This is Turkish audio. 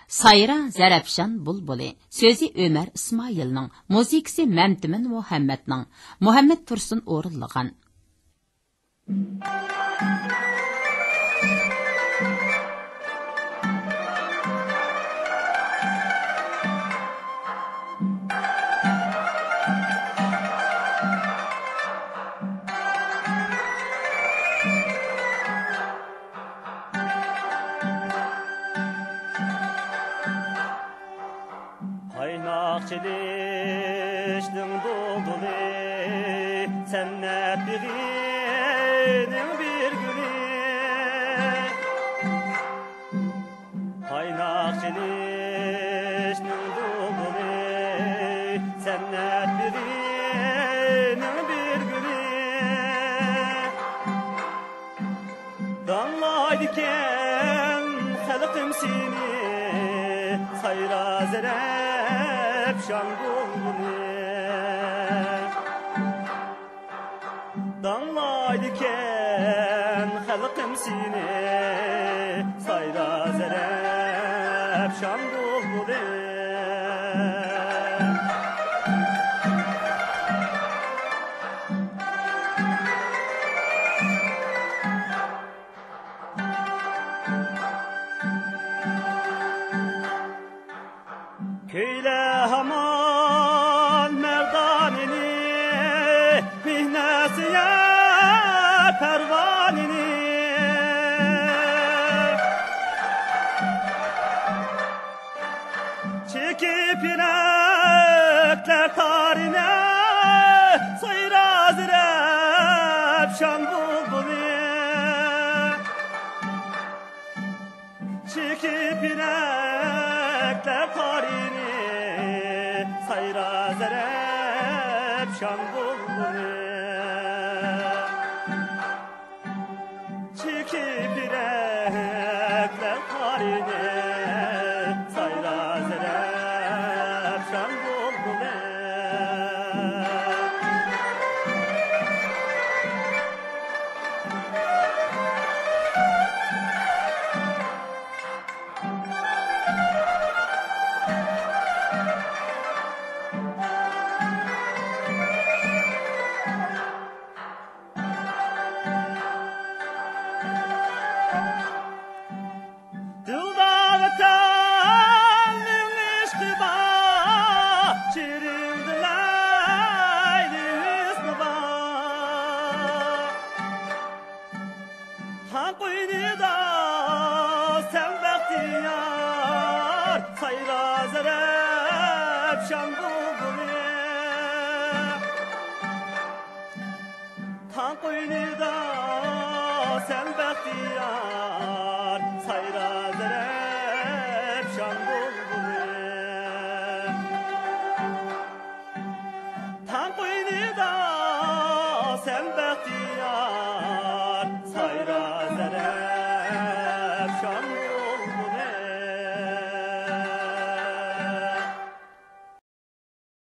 Sayra Zarafshan Bulbuli, sözü Ömer İsmail'ning, muzikasi Mamtimin Muhammadning, Muhammad Tursun o'rinlagan. Çeliştin doldulu cennet birinin bir günü Kaynak çeliştin doldulu cennet birinin bir günü Damlaydiken halkım seni sayra zerep şan Damlaydiken halkım seni sayra zerep şan bulbuli Köyle haman merdanini mihnesiye pervanini çekip yürekler tarine sayra zirep şan bulbuli çekip yürekler tarine sayra zirep şan bulbuli çekip yürekler tarine sayra zerep şan bulbuli sayra zerep şan bulbuli Tan koynida sen bahtiyar sayra zerep şan bulbuli Tan koynida sen bahtiyar sayra